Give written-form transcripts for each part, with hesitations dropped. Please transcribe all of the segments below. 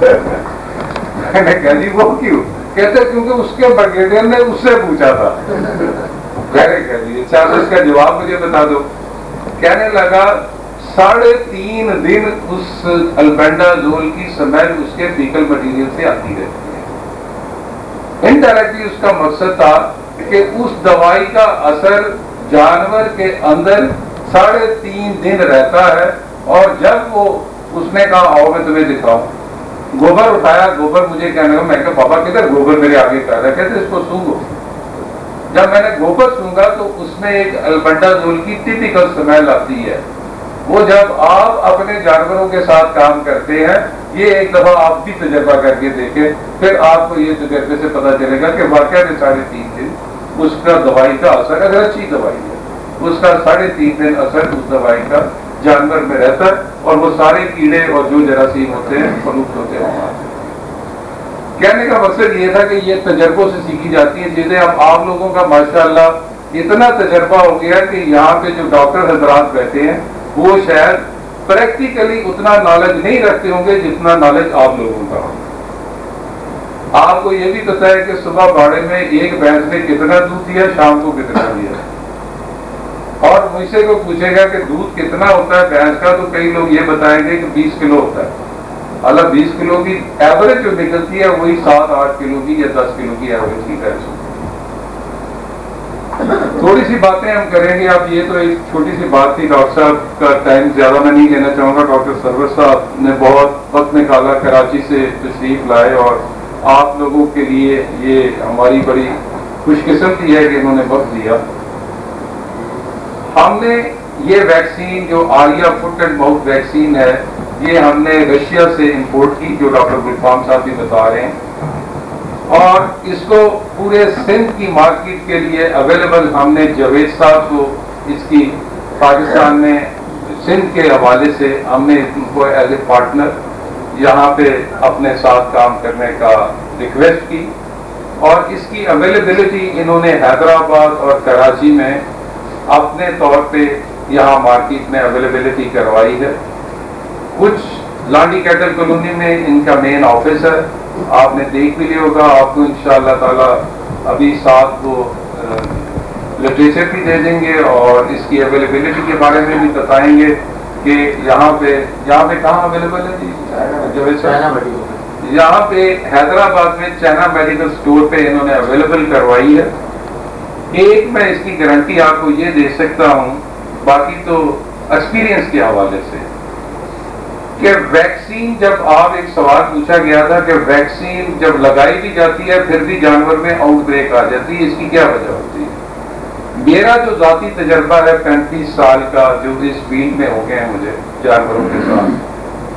میں نے کہا جی وہ کیوں؟ کہتے کیونکہ اس کے بریگیڈیئر نے اس سے پوچھا تھا. میں نے کہا جی اچھا اس کا جواب مجھے بتا دو. کہنے لگا 3.5 دن اس البینڈازول کی سمیل اس کے فیکل مٹیریل سے آتی رہتی ہے. انڈائریکٹلی اس کا مقصد تھا کہ اس دوائی کا اثر جانور کے اندر 3.5 دن رہتا ہے. اور جب وہ اس نے کہا آؤ میں تمہیں دکھاؤں, گوبر اٹھایا, گوبر مجھے کہنے لگا. میں کہا بابا کدھر گوبر میرے آگے کر رہا ہے. کہتے اس کو سونگو. جب میں نے گوبر سونگا تو اس میں ایک البینڈازول کی ٹپیکل سمیل آتی ہے. وہ جب آپ اپنے جانوروں کے ساتھ کام کرتے ہیں, یہ ایک دفعہ آپ بھی تجربہ کر کے دیکھیں, پھر آپ کو یہ تجربے سے پتا چلے گا کہ واقعہ میں 3.5 دن اس کا دوائی کا اثر, اگر اچھی دوائی ہے اس کا 3.5 دن اثر اس دوائی کا جانور میں رہتا ہے, اور وہ سارے کیڑے اور جو جراثیم ہوتے ہیں فروخت ہوتے ہیں. کہنے کا مقصد یہ تھا کہ یہ تجربوں سے سیکھی جاتی ہیں چیزیں. اب آپ لوگوں کا ماشاءاللہ اتنا تجربہ ہو گیا کہ یہاں پہ جو ڈاکٹر حضرات بیٹھے ہیں وہ شاید پریکٹیکلی اتنا نالج نہیں رکھتے ہوں گے جتنا نالج آپ لوگوں کا ہوگا. آپ کو یہ بھی پتا ہے کہ صبح باڑے میں ایک بھینس نے کتنا دودھ دیا, شام کو کتنا دیا. اور مجھ سے کوئی پوچھے گا کہ دودھ کتنا ہوتا ہے بھینس کا, تو کئی لوگ یہ بتائیں گے کہ 20 کلو ہوتا ہے. حالانکہ 20 کلو کی ایوریج جو نکلتی ہے وہی 7-8 کلو کی یا 10 کلو کی ایوریج کی بھینس ہوتی ہے. تھوڑی سی باتیں ہم کریں گے. اب یہ تو ایک چھوٹی سی بات تھی. ڈاکٹر صاحب کا ٹائم زیادہ میں نہیں لینا چاہوں گا. ڈاکٹر سرور صاحب نے بہت وقت نکالا, کراچی سے تشریف لائے, اور آپ لوگوں کے لیے یہ ہماری بڑی خوش قسمتی ہے کہ انہوں نے وقت دیا. ہم نے یہ ویکسین جو آریہ فٹ اینڈ ماؤتھ ویکسین ہے, یہ ہم نے رشیا سے امپورٹ کی, جو ڈاکٹر گلفام صاحب بھی بتا رہے ہیں, اور اس کو پورے سندھ کی مارکیٹ کے لیے اویلیبل ہم نے جاوید صاحب کو اس کی پاکستان میں سندھ کے حوالے سے ہم نے ان کو ایز اے پارٹنر یہاں پہ اپنے ساتھ کام کرنے کا ریکویسٹ کی, اور اس کی اویلیبلٹی انہوں نے حیدرآباد اور کراچی میں اپنے طور پہ یہاں مارکیٹ میں اویلیبلٹی کروائی ہے. کچھ لانڈی کیٹل کالونی میں ان کا مین آفس ہے, آپ نے دیکھ بھی لیا ہوگا. آپ کو انشاءاللہ تعالی ابھی ساتھ وہ لٹریچر بھی دے دیں گے, اور اس کی اویلیبلٹی کے بارے میں بھی بتائیں گے کہ یہاں پہ کہاں اویلیبل ہے جی, یہاں پہ حیدرآباد میں چائنا میڈیکل سٹور پہ انہوں نے اویلیبل کروائی ہے. ایک میں اس کی گارنٹی آپ کو یہ دے سکتا ہوں, باقی تو ایکسپیرینس کے حوالے سے, کہ ویکسین جب آپ ایک سوال پوچھا گیا تھا کہ ویکسین جب لگائی بھی جاتی ہے پھر بھی جانور میں آؤٹ بریک آ جاتی ہے, اس کی کیا وجہ ہوتی ہے؟ میرا جو ذاتی تجربہ ہے 35 سال کا جو اس فیلڈ میں ہو گئے ہیں مجھے جانوروں کے ساتھ,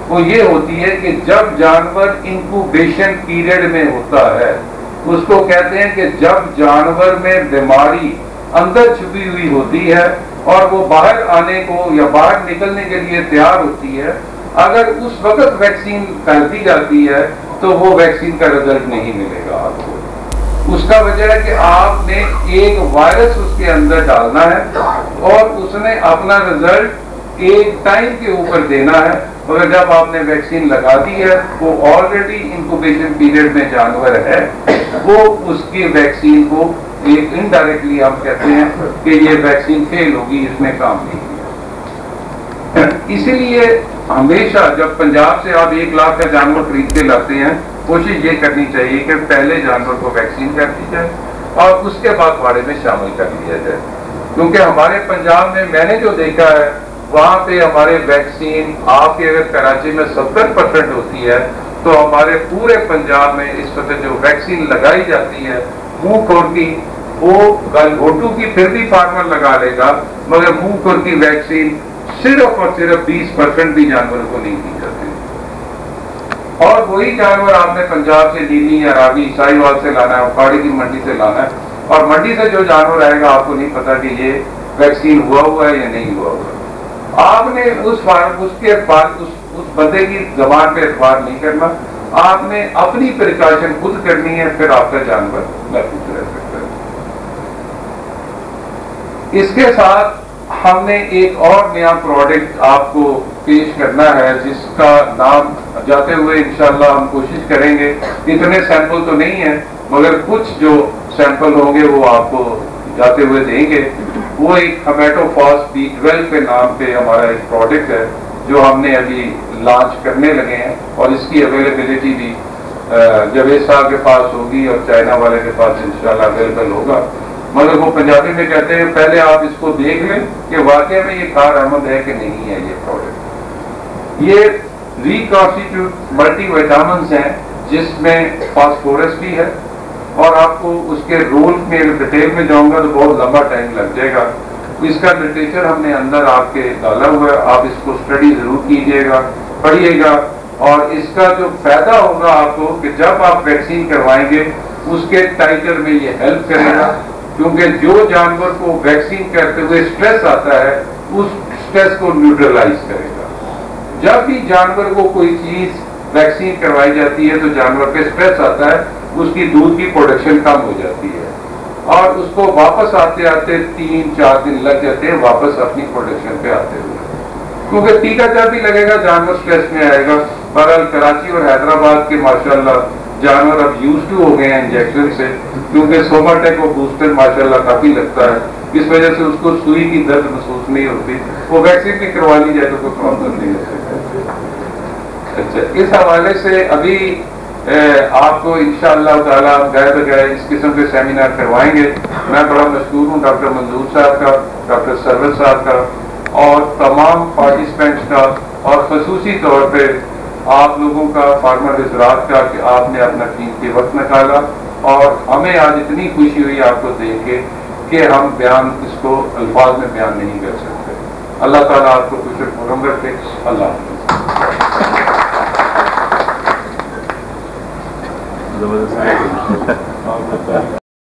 وہ یہ ہوتی ہے کہ جب جانور انکوبیشن پیریڈ میں ہوتا ہے, اس کو کہتے ہیں کہ جب جانور میں بیماری اندر چھپی ہوئی ہوتی ہے اور وہ باہر آنے کو یا باہر نکلنے کے لیے تیار ہوتی ہے, اگر اس وقت ویکسین کر دی جاتی ہے تو وہ ویکسین کا رزلٹ نہیں ملے گا آپ کو. اس کا وجہ ہے کہ آپ نے ایک وائرس اس کے اندر ڈالنا ہے اور اس نے اپنا رزلٹ ایک ٹائم کے اوپر دینا ہے, مگر جب آپ نے ویکسین لگا دی ہے وہ آلریڈی انکوبیشن پیریڈ میں جانور ہے, وہ اس کی ویکسین کو ایک انڈائریکٹلی ہم کہتے ہیں کہ یہ ویکسین فیل ہوگی, اس نے کام نہیں کیا. اسی لیے ہمیشہ جب پنجاب سے آپ 1 لاکھ کا جانور خرید کے لاتے ہیں, کوشش یہ کرنی چاہیے کہ پہلے جانور کو ویکسین کر دی جائے اور اس کے بعد باڑے میں شامل کر لیا جائے. کیونکہ ہمارے پنجاب میں میں نے جو دیکھا ہے وہاں پہ ہمارے ویکسین آپ کے اگر کراچی میں 70% ہوتی ہے تو ہمارے پورے پنجاب میں اس وقت جو ویکسین لگائی جاتی ہے منہ کھور کی, وہ گل گھوٹو کی پھر بھی فارمر لگا لے گا, مگر منہ کھور کی ویکسین صرف اور صرف 20% بھی جانوروں کو نہیں دی جاتی. اور وہی جانور آپ نے پنجاب سے نیلی یا راوی ساہیوال سے لانا ہے, پہاڑی کی منڈی سے لانا ہے, اور منڈی سے جو جانور آئے گا آپ کو نہیں پتا کہ یہ ویکسین ہوا ہے یا نہیں ہوا. آپ نے اس بندے کی زبان پہ اعتبار نہیں کرنا, آپ نے اپنی پریکاشن خود کرنی ہے, پھر آپ کا جانور محفوظ رہ سکتا ہے. اس کے ساتھ ہم نے ایک اور نیا پروڈکٹ آپ کو پیش کرنا ہے جس کا نام جاتے ہوئے انشاءاللہ ہم کوشش کریں گے، اتنے سیمپل تو نہیں ہیں مگر کچھ جو سیمپل ہوں گے وہ آپ کو جاتے ہوئے دیں گے. وہ ایک ہیمیٹوفاس B12 کے نام پہ ہمارا ایک پروڈکٹ ہے جو ہم نے ابھی لانچ کرنے لگے ہیں، اور اس کی اویلیبلٹی بھی جاوید صاحب کے پاس ہوگی اور چائنا والے کے پاس انشاءاللہ اویلیبل ہوگا. مگر وہ پنجابی میں کہتے ہیں پہلے آپ اس کو دیکھ لیں کہ واقعہ میں یہ کارآمد ہے کہ نہیں ہے. یہ پروڈکٹ یہ ریکانسٹیٹیوٹ ملٹی وٹامنس ہیں جس میں فاسفورس بھی ہے، اور آپ کو اس کے رول میں ڈیٹیل میں جاؤں گا تو بہت لمبا ٹائم لگ جائے گا. اس کا لٹریچر ہم نے اندر آپ کے ڈالا ہوا ہے، آپ اس کو اسٹڈی ضرور کیجیے گا، پڑھیے گا، اور اس کا جو فائدہ ہوگا آپ کو کہ جب آپ ویکسین کروائیں گے اس کے ٹائٹر میں یہ ہیلپ کرے گا، کیونکہ جو جانور کو ویکسین کرتے ہوئے اسٹریس آتا ہے اس اسٹریس کو نیوٹرلائز کرے گا. جب بھی جانور کو کوئی چیز ویکسین کروائی جاتی ہے تو جانور پہ اسٹریس آتا ہے، اس کی دودھ کی پروڈکشن کم ہو جاتی ہے، اور اس کو واپس آتے آتے 3-4 دن لگ جاتے ہیں واپس اپنی پروڈکشن پہ آتے ہوئے، کیونکہ ٹیکہ جب بھی لگے گا جانور اسٹریس میں آئے گا. بہرحال کراچی اور حیدرآباد کے ماشاءاللہ جانور اب یوز ٹو ہو گئے ہیں انجیکشن سے، کیونکہ سوماٹیک اور بوسٹر ماشاءاللہ کافی لگتا ہے، اس وجہ سے اس کو سوئی کی درد محسوس نہیں ہوتی. وہ ویکسین بھی کروا لی جائے تو کوئی پرابلم نہیں ہے. اچھا، اس حوالے سے ابھی آپ کو انشاءاللہ تعالیٰ گئے بگئے اس قسم کے سیمینار کروائیں گے. میں بڑا مشکور ہوں ڈاکٹر منظور صاحب کا، ڈاکٹر سرور صاحب کا اور تمام پارٹیسپینٹس کا، اور خصوصی طور پہ آپ لوگوں کا، فارمر حضرات کا، کہ آپ نے اپنا قیمتی وقت نکالا، اور ہمیں آج اتنی خوشی ہوئی آپ کو دیکھ کے کہ ہم بیان اس کو الفاظ میں بیان نہیں کر سکتے. اللہ تعالیٰ آپ کو خوش خرم رکھے. اللہ حافظ.